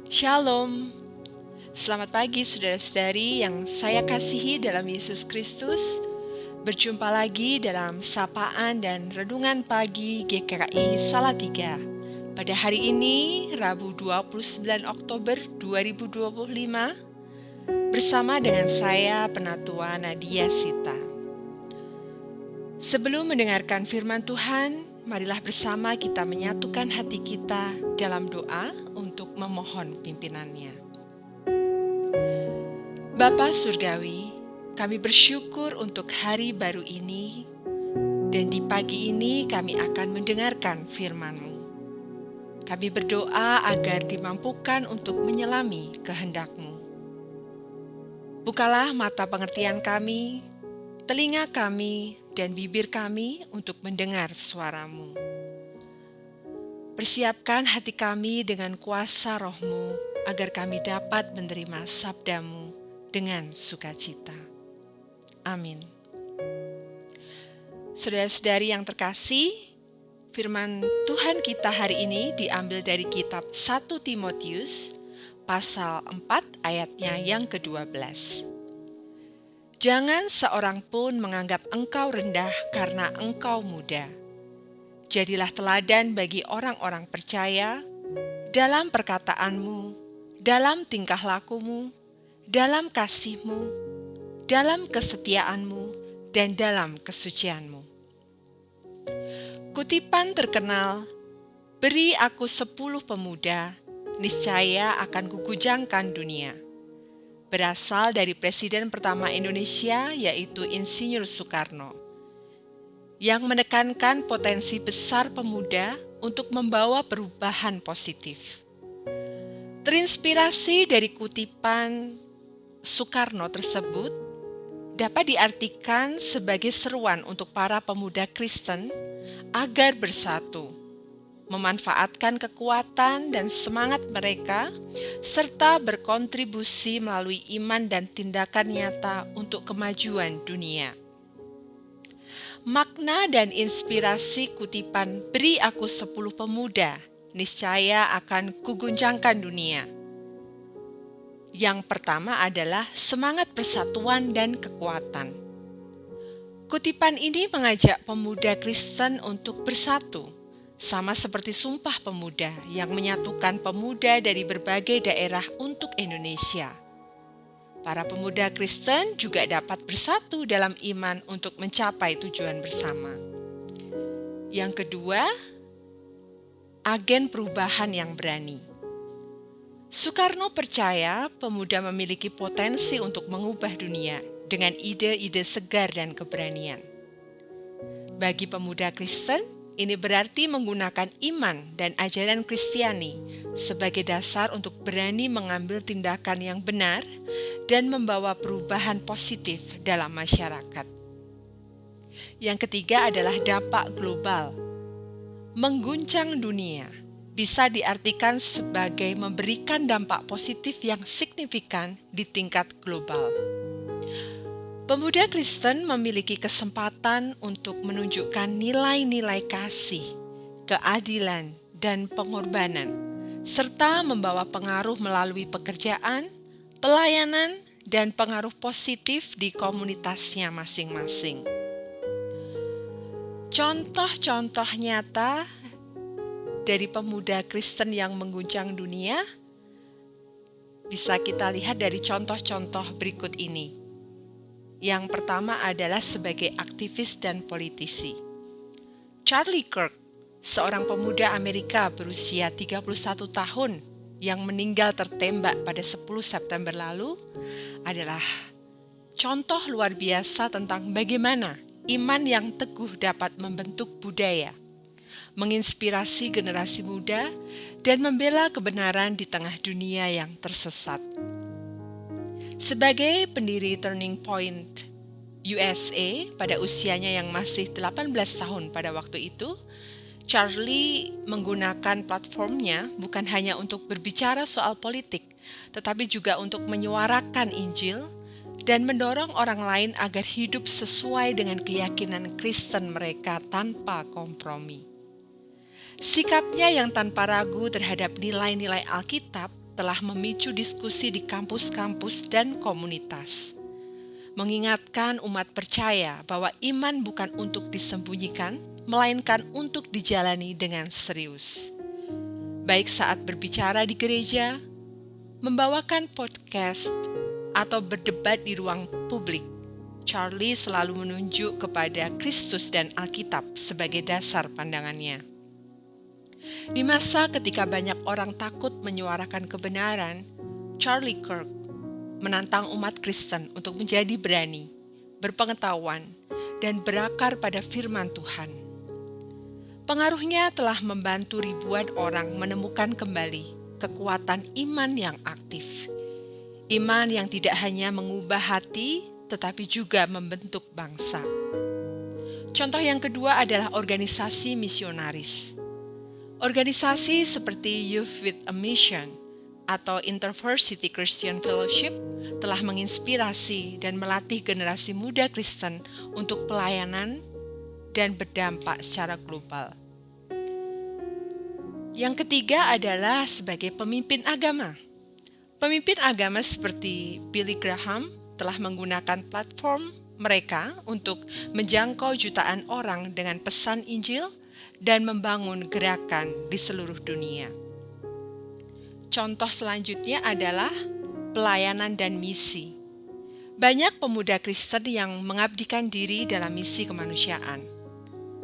Shalom, selamat pagi saudara-saudari yang saya kasihi dalam Yesus Kristus. Berjumpa lagi dalam sapaan dan renungan pagi GKKI Salatiga. Pada hari ini, Rabu 29 Oktober 2025, bersama dengan saya Penatua Nadia Sita. Sebelum mendengarkan firman Tuhan, marilah bersama kita menyatukan hati kita dalam doa untuk memohon pimpinannya. Bapa Surgawi, kami bersyukur untuk hari baru ini, dan di pagi ini kami akan mendengarkan firman-Mu. Kami berdoa agar dimampukan untuk menyelami kehendak-Mu. Bukalah mata pengertian kami, telinga kami, dan bibir kami untuk mendengar suara-Mu. Persiapkan hati kami dengan kuasa Roh-Mu, agar kami dapat menerima sabda-Mu dengan sukacita. Amin. Saudara-saudari yang terkasih, firman Tuhan kita hari ini diambil dari kitab 1 Timotius pasal 4 ayatnya yang ke-12. Jangan seorang pun menganggap engkau rendah karena engkau muda. Jadilah teladan bagi orang-orang percaya dalam perkataanmu, dalam tingkah lakumu, dalam kasihmu, dalam kesetiaanmu, dan dalam kesucianmu. Kutipan terkenal, beri aku 10 pemuda, niscaya akan kugujangkan dunia. Berasal dari Presiden pertama Indonesia, yaitu Insinyur Soekarno, yang menekankan potensi besar pemuda untuk membawa perubahan positif. Terinspirasi dari kutipan Soekarno tersebut, dapat diartikan sebagai seruan untuk para pemuda Kristen agar bersatu, memanfaatkan kekuatan dan semangat mereka, serta berkontribusi melalui iman dan tindakan nyata untuk kemajuan dunia. Makna dan inspirasi kutipan beri aku 10 pemuda, niscaya akan kuguncangkan dunia. Yang pertama adalah semangat persatuan dan kekuatan. Kutipan ini mengajak pemuda Kristen untuk bersatu, sama seperti Sumpah Pemuda yang menyatukan pemuda dari berbagai daerah untuk Indonesia. Para pemuda Kristen juga dapat bersatu dalam iman untuk mencapai tujuan bersama. Yang kedua, agen perubahan yang berani. Soekarno percaya pemuda memiliki potensi untuk mengubah dunia dengan ide-ide segar dan keberanian. Bagi pemuda Kristen, ini berarti menggunakan iman dan ajaran Kristiani sebagai dasar untuk berani mengambil tindakan yang benar dan membawa perubahan positif dalam masyarakat. Yang ketiga adalah dampak global. Mengguncang dunia bisa diartikan sebagai memberikan dampak positif yang signifikan di tingkat global. Pemuda Kristen memiliki kesempatan untuk menunjukkan nilai-nilai kasih, keadilan, dan pengorbanan, serta membawa pengaruh melalui pekerjaan, pelayanan, dan pengaruh positif di komunitasnya masing-masing. Contoh-contoh nyata dari pemuda Kristen yang mengguncang dunia bisa kita lihat dari contoh-contoh berikut ini. Yang pertama adalah sebagai aktivis dan politisi. Charlie Kirk, seorang pemuda Amerika berusia 31 tahun yang meninggal tertembak pada 10 September lalu, adalah contoh luar biasa tentang bagaimana iman yang teguh dapat membentuk budaya, menginspirasi generasi muda, dan membela kebenaran di tengah dunia yang tersesat. Sebagai pendiri Turning Point USA pada usianya yang masih 18 tahun pada waktu itu, Charlie menggunakan platformnya bukan hanya untuk berbicara soal politik, tetapi juga untuk menyuarakan Injil dan mendorong orang lain agar hidup sesuai dengan keyakinan Kristen mereka tanpa kompromi. Sikapnya yang tanpa ragu terhadap nilai-nilai Alkitab telah memicu diskusi di kampus-kampus dan komunitas, mengingatkan umat percaya bahwa iman bukan untuk disembunyikan, melainkan untuk dijalani dengan serius. Baik saat berbicara di gereja, membawakan podcast, atau berdebat di ruang publik, Charlie selalu menunjuk kepada Kristus dan Alkitab sebagai dasar pandangannya. Di masa ketika banyak orang takut menyuarakan kebenaran, Charlie Kirk menantang umat Kristen untuk menjadi berani, berpengetahuan, dan berakar pada firman Tuhan. Pengaruhnya telah membantu ribuan orang menemukan kembali kekuatan iman yang aktif. Iman yang tidak hanya mengubah hati, tetapi juga membentuk bangsa. Contoh yang kedua adalah organisasi misionaris. Organisasi seperti Youth with a Mission atau InterVarsity Christian Fellowship telah menginspirasi dan melatih generasi muda Kristen untuk pelayanan dan berdampak secara global. Yang ketiga adalah sebagai pemimpin agama. Pemimpin agama seperti Billy Graham telah menggunakan platform mereka untuk menjangkau jutaan orang dengan pesan Injil dan membangun gerakan di seluruh dunia. Contoh selanjutnya adalah pelayanan dan misi. Banyak pemuda Kristen yang mengabdikan diri dalam misi kemanusiaan,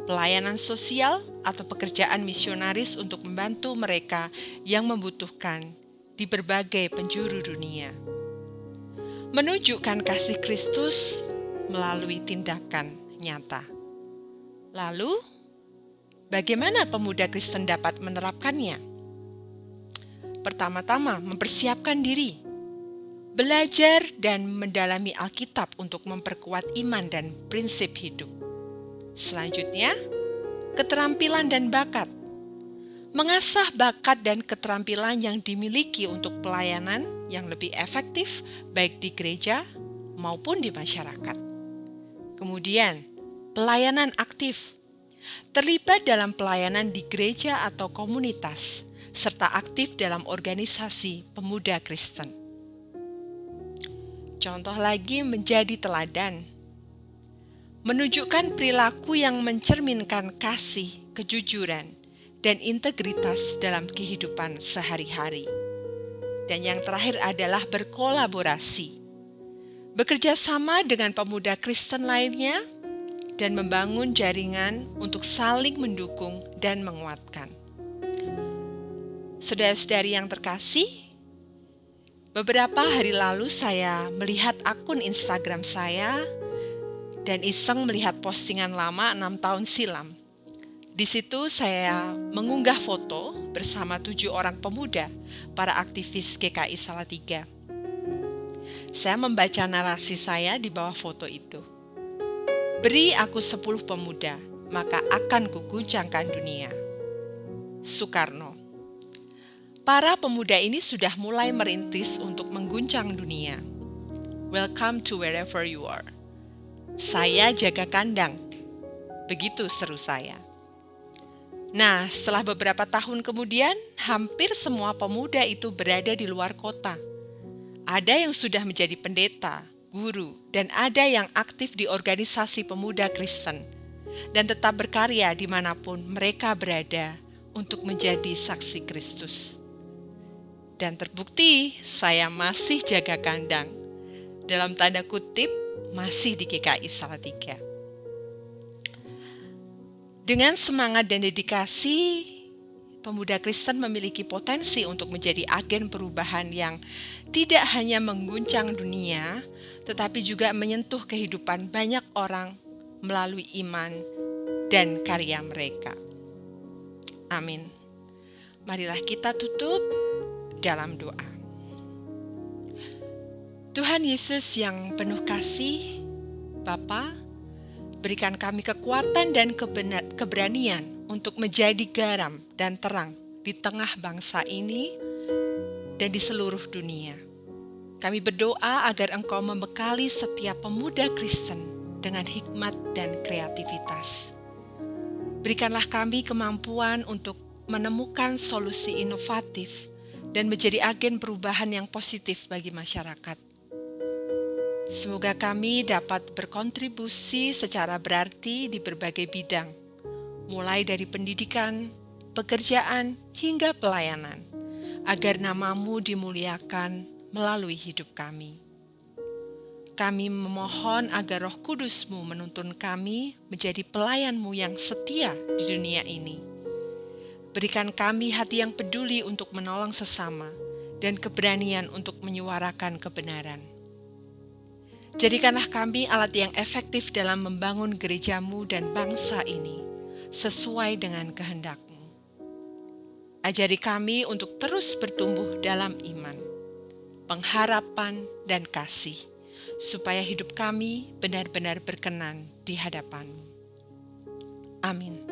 pelayanan sosial atau pekerjaan misionaris untuk membantu mereka yang membutuhkan di berbagai penjuru dunia. Menunjukkan kasih Kristus melalui tindakan nyata. Lalu, bagaimana pemuda Kristen dapat menerapkannya? Pertama-tama, mempersiapkan diri, belajar dan mendalami Alkitab untuk memperkuat iman dan prinsip hidup. Selanjutnya, keterampilan dan bakat. Mengasah bakat dan keterampilan yang dimiliki untuk pelayanan yang lebih efektif baik di gereja maupun di masyarakat. Kemudian, pelayanan aktif. Terlibat dalam pelayanan di gereja atau komunitas, serta aktif dalam organisasi pemuda Kristen. Contoh lagi menjadi teladan. Menunjukkan perilaku yang mencerminkan kasih, kejujuran, dan integritas dalam kehidupan sehari-hari. Dan yang terakhir adalah berkolaborasi. Bekerja sama dengan pemuda Kristen lainnya dan membangun jaringan untuk saling mendukung dan menguatkan. Saudara-saudari yang terkasih, beberapa hari lalu saya melihat akun Instagram saya dan iseng melihat postingan lama 6 tahun silam. Di situ saya mengunggah foto bersama 7 orang pemuda, para aktivis GKI Salatiga. Saya membaca narasi saya di bawah foto itu. Beri aku 10 pemuda, maka akan kuguncangkan dunia. Soekarno. Para pemuda ini sudah mulai merintis untuk mengguncang dunia. Welcome to wherever you are. Saya jaga kandang. Begitu seru saya. Nah, setelah beberapa tahun kemudian, hampir semua pemuda itu berada di luar kota. Ada yang sudah menjadi pendeta, guru, dan ada yang aktif di organisasi pemuda Kristen, dan tetap berkarya dimanapun mereka berada untuk menjadi saksi Kristus. Dan terbukti, saya masih jaga kandang, dalam tanda kutip, masih di GKI Salatiga. Dengan semangat dan dedikasi, pemuda Kristen memiliki potensi untuk menjadi agen perubahan yang tidak hanya mengguncang dunia, tetapi juga menyentuh kehidupan banyak orang melalui iman dan karya mereka. Amin. Marilah kita tutup dalam doa. Tuhan Yesus yang penuh kasih, Bapa, berikan kami kekuatan dan keberanian untuk menjadi garam dan terang di tengah bangsa ini dan di seluruh dunia. Kami berdoa agar Engkau membekali setiap pemuda Kristen dengan hikmat dan kreativitas. Berikanlah kami kemampuan untuk menemukan solusi inovatif dan menjadi agen perubahan yang positif bagi masyarakat. Semoga kami dapat berkontribusi secara berarti di berbagai bidang, mulai dari pendidikan, pekerjaan, hingga pelayanan, agar nama-Mu dimuliakan melalui hidup kami. Kami memohon agar Roh Kudus-Mu menuntun kami menjadi pelayan-Mu yang setia di dunia ini. Berikan kami hati yang peduli untuk menolong sesama dan keberanian untuk menyuarakan kebenaran. Jadikanlah kami alat yang efektif dalam membangun gereja-Mu dan bangsa ini, sesuai dengan kehendak-Mu. Ajari kami untuk terus bertumbuh dalam iman, pengharapan, dan kasih, supaya hidup kami benar-benar berkenan di hadapan-Mu. Amin.